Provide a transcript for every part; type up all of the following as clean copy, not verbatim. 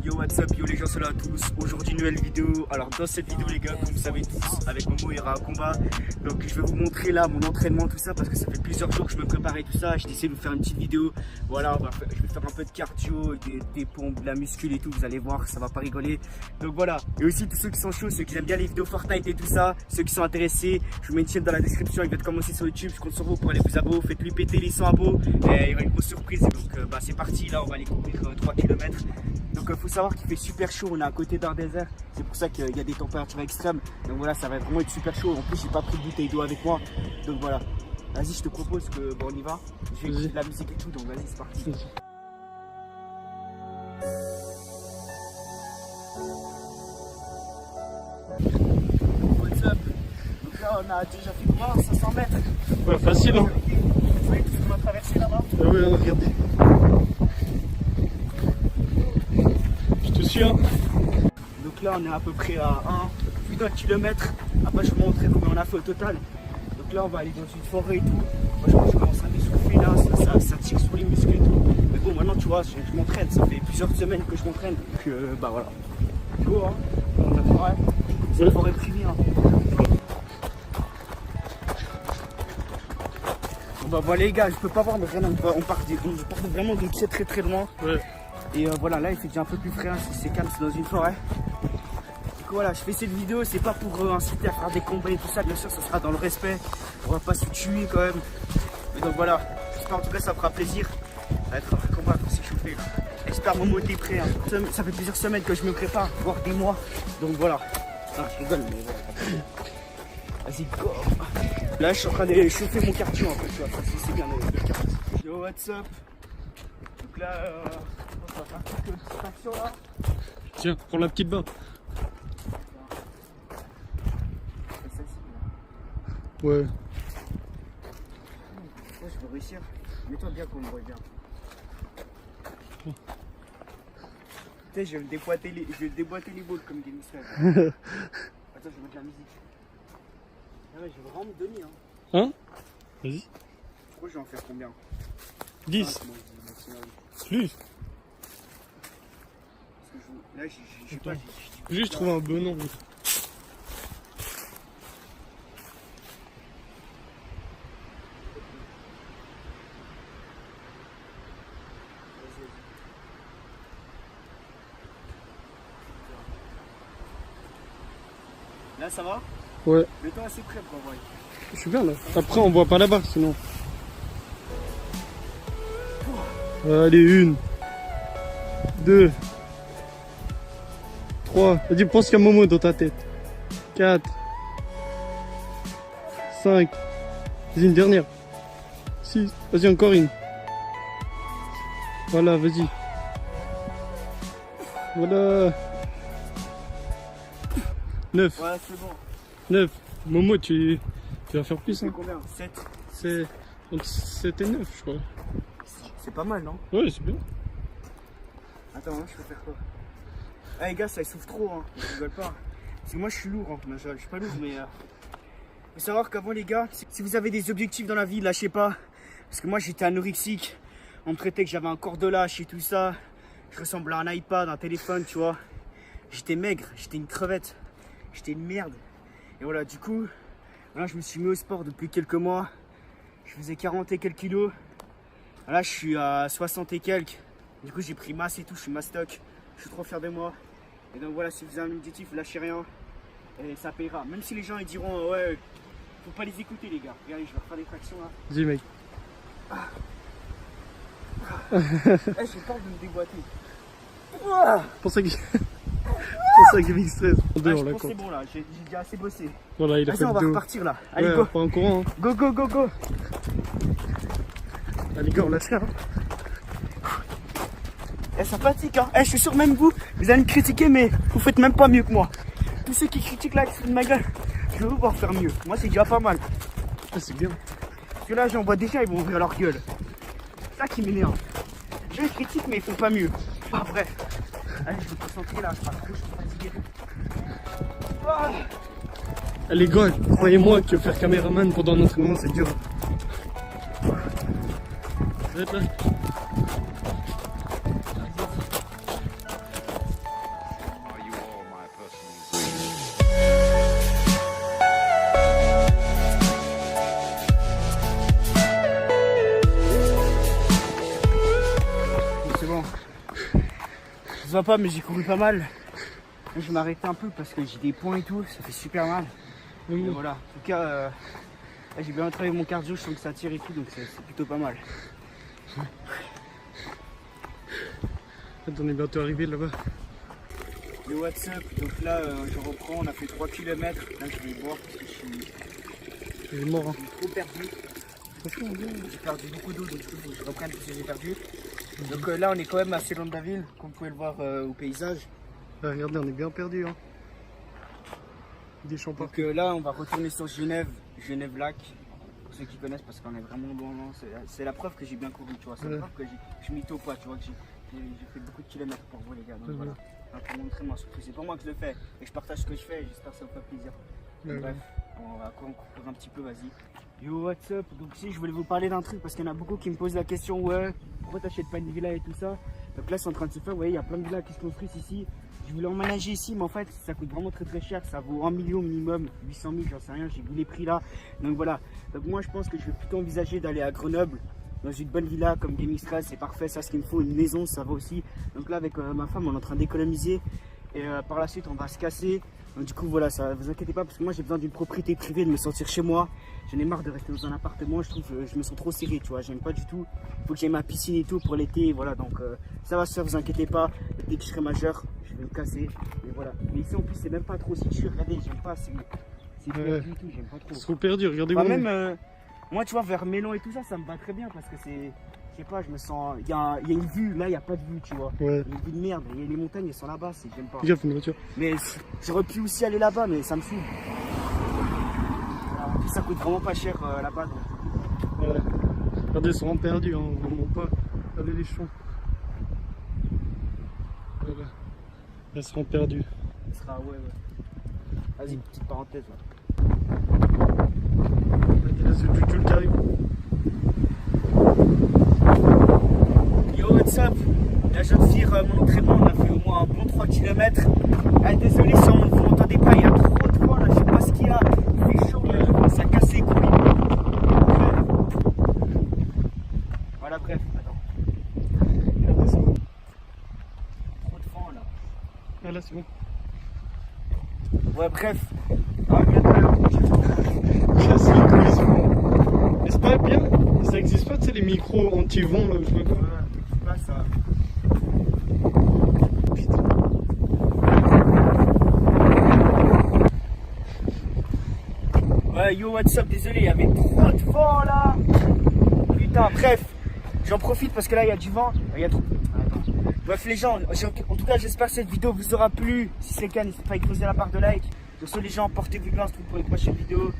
Yo what's up, yo les gens, salut à tous. Aujourd'hui nouvelle vidéo. Alors dans cette vidéo les gars, comme vous savez tous, avec Momo il y aura un combat. Donc je vais vous montrer là mon entraînement, tout ça, parce que ça fait plusieurs jours que je me préparais tout ça. J'ai décidé de vous faire une petite vidéo. Voilà, je vais faire un peu de cardio, des pompes, de la muscule et tout. Vous allez voir, ça va pas rigoler. Donc voilà. Et aussi tous ceux qui sont chauds, ceux qui aiment bien les vidéos Fortnite et tout ça, ceux qui sont intéressés, je vous mets une chaîne dans la description. Il va commencer sur YouTube. Je compte sur vous pour aller vous abonner. Faites-lui péter les 100 abos. Et il y aura une grosse surprise. Donc bah, c'est parti. Là on va aller courir 3 km. Donc faut savoir qu'il fait super chaud, on est à côté d'un désert, c'est pour ça qu'il y a des températures extrêmes. Donc voilà, ça va vraiment être super chaud. En plus j'ai pas pris de bouteille d'eau avec moi. Donc voilà, vas-y, je te propose que bon, on y va. Je vais écouter de la musique et tout, donc vas-y, c'est parti. What's up? Donc là on a déjà fait quoi, 500 mètres. Ouais, facile hein. Vous voyez tout ce qu'on va traverser là-bas? Ah ouais, regardez. Je te suis hein. Donc là on est à peu près à 1 km. Après je vais vous montrer combien on a fait au total. Donc là on va aller dans une forêt et tout. Moi je pense que je commence à m'essouffler là, ça tire sur les muscles et tout. Mais bon maintenant tu vois, je m'entraîne, ça fait plusieurs semaines que je m'entraîne. Donc bah voilà. Go hein, dans la forêt. C'est la forêt privée hein. Bon bah voilà les gars, je peux pas voir mais vraiment on part vraiment de très très loin. Ouais. Et voilà, là il fait déjà un peu plus frais, hein, c'est calme, c'est dans une forêt. Donc voilà, je fais cette vidéo, c'est pas pour inciter à faire des combats et tout ça, bien sûr, ça sera dans le respect. On va pas se tuer quand même. Mais donc voilà, j'espère en tout cas ça fera plaisir. Ça va être un vrai combat pour s'échauffer. J'espère Momo t'es prêt. Hein. Ça fait plusieurs semaines que je me prépare, voire des mois. Donc voilà. Non, je rigole, mais voilà. Vas-y, go. Là, je suis en train de chauffer mon cardio un peu, tu vois, c'est bien le cardio. Yo, what's up? Donc là, on va faire quelques petites actions là. Tiens, prends la petite barre. Ouais. Ouais, je veux réussir. Mets-toi bien qu'on me voit bien. Tu sais, je vais me déboîter les boules comme Game Slav. Attends, je vais mettre la musique. Ah ouais, je vais vraiment me donner. Hein? Vas-y. Pourquoi je vais en faire combien? 10. Plus. Là, je sais pas. Juste trouver un bon nombre. Là, ça va? Ouais. Mets-toi assez près pour voir. Je suis bien là. Après on voit pas la barre sinon. Allez, 1, 2, 3. Vas-y, pense qu'il y a Momo dans ta tête. 4, 5. Vas-y, une dernière. 6. Vas-y, encore une. Voilà, vas-y. Voilà. 9. Ouais, c'est bon. 9. Momo, tu vas faire plus. C'est Hein. combien? 7. C'est entre 7 et 9, je crois. C'est pas mal, non? Ouais, c'est bien. Attends, hein, je peux faire quoi? Ah les gars, ça souffle trop, hein. Je rigole pas. Parce que moi je suis lourd, hein. Enfin, je suis pas lourd, mais faut savoir qu'avant les gars, si vous avez des objectifs dans la vie, lâchez pas. Parce que moi j'étais anorexique. On me traitait que j'avais un corps de lâche et tout ça. Je ressemblais à un iPad, un téléphone, tu vois. J'étais maigre, j'étais une crevette. J'étais une merde. Et voilà, du coup, là je me suis mis au sport depuis quelques mois. Je faisais 40 et quelques kilos. Là je suis à 60 et quelques. Du coup j'ai pris masse et tout, je suis mastoc. Je suis trop fier de moi. Et donc voilà, si vous avez un objectif, lâchez rien. Et ça payera. Même si les gens ils diront ouais, faut pas les écouter les gars. Regardez, je vais refaire des tractions là. Vas-y mec. J'ai peur de me déboîter. C'est pour ça que j'ai mis stress. Je pense que c'est bon là, j'ai déjà assez bossé. Voilà, il a fait on va le repartir là. Allez ouais, go. pas en courant. Hein. Go go go go. Allez go, on lâche rien. Ça fatigue hein. Je suis sûr même vous allez me critiquer mais vous faites même pas mieux que moi. Tous ceux qui critiquent là, qui se foutent de ma gueule, je vais vous voir faire mieux. Moi c'est déjà pas mal. Ah, c'est bien. Parce que là j'en vois déjà, ils vont ouvrir leur gueule. C'est ça qui m'énerve. Je les critique mais ils font pas mieux. Bah bref. Allez, je vais me concentrer là, je suis fatigué. Les gars, croyez-moi que faire caméraman pendant un entraînement c'est dur. Vous êtes là? se voit pas, mais j'ai couru pas mal. Là, je vais m'arrêter un peu parce que j'ai des points et tout, ça fait super mal. Et voilà, en tout cas, là, j'ai bien travaillé mon cardio, je sens que ça tire et tout, donc c'est plutôt pas mal. On est bientôt arrivé là-bas. Le WhatsApp, donc là, je reprends, on a fait 3 km. Là, je vais boire parce que Il est mort. Hein. trop perdu. J'ai perdu beaucoup d'eau, donc il faut que je reprenne tout ce que j'ai perdu. Donc là, on est quand même assez loin de la ville, comme vous pouvez le voir au paysage. Ah, regardez, on est bien perdu. Hein. Des champs Donc là, on va retourner sur Genève, Genève-Lac. Pour ceux qui connaissent, parce qu'on est vraiment loin. C'est la preuve que j'ai bien couru, tu vois. C'est la preuve que je mytho pas, tu vois. Que j'ai fait beaucoup de kilomètres pour vous, les gars. Donc voilà. Pour montrer ma surprise. C'est pour moi que je le fais. Et je partage ce que je fais et j'espère que ça vous fait plaisir. Bref, on va courir un petit peu, vas-y. Yo, what's up? Donc si je voulais vous parler d'un truc parce qu'il y en a beaucoup qui me posent la question, ouais, pourquoi t'achètes pas une villa et tout ça? Donc là c'est en train de se faire, vous voyez, il y a plein de villas qui se construisent ici. Je voulais emménager ici, mais en fait ça coûte vraiment très cher, ça vaut 1 million minimum, 800 000, j'en sais rien, j'ai vu les prix là. Donc voilà, donc moi je pense que je vais plutôt envisager d'aller à Grenoble, dans une bonne villa comme Gaming Stress, c'est parfait, ça ce qu'il me faut, une maison ça va aussi. Donc là avec ma femme on est en train d'économiser et par la suite on va se casser. Donc du coup voilà, ça vous inquiétez pas parce que moi j'ai besoin d'une propriété privée, de me sentir chez moi. J'en ai marre de rester dans un appartement, je trouve je me sens trop serré, tu vois, j'aime pas du tout. Il faut que j'aie ma piscine et tout pour l'été, voilà, donc ça va se faire, vous inquiétez pas. Dès que je serai majeur, je vais me casser, et voilà. Mais ici en plus c'est même pas trop si dur, regardez, j'aime pas, c'est du tout, j'aime pas trop. C'est trop perdu, regardez Bah, même moi tu vois vers Mélan et tout ça, ça me va très bien parce que c'est, je sais pas, je me sens, il y a une vue, là il y a pas de vue, tu vois. Ouais. Il y a une vue de merde, et les montagnes elles sont là-bas, j'aime pas. Regarde, une voiture. Mais j'aurais pu aussi aller là-bas, mais ça me saoule. En plus, ça coûte vraiment pas cher là-bas. Ouais. Regardez, ils sont vraiment perdus, hein. Vraiment pas. Regardez les champs. Voilà. Là, ils seront perdus. Ce sera, ouais. Vas-y, petite parenthèse là. Regardez, là, c'est du tout qui arrive. Yo, what's up? Là, je viens de finir mon entraînement, on a fait au moins un bon 3 km. Ah, désolé si vous m'entendez pas, il y a trop de vent là, je sais pas ce qu'il y a. Il fait chaud, ça a cassé les couilles. Voilà, bref, attends. Regardez, c'est bon. Trop de vent là. Ah, là, c'est bon. Ouais, bref. Ah, bientôt. Casse les couilles, c'est bon. Mais c'est pas bien, ça existe pas, tu sais, les micros anti-vent là, je sais pas quoi. Ouais, là, ça. Ouais, yo, what's up, désolé, il y avait trop de vent là. Putain, bref, j'en profite parce que là il y a du vent. Il y a trop... Attends. Bref, les gens, en tout cas, j'espère que cette vidéo vous aura plu. Si c'est le cas, n'hésitez pas à exploser la barre de like. Donc, les gens, portez-vous bien, on se retrouve pour une prochaine vidéo.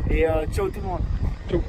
Et ciao tout le monde. Ciao.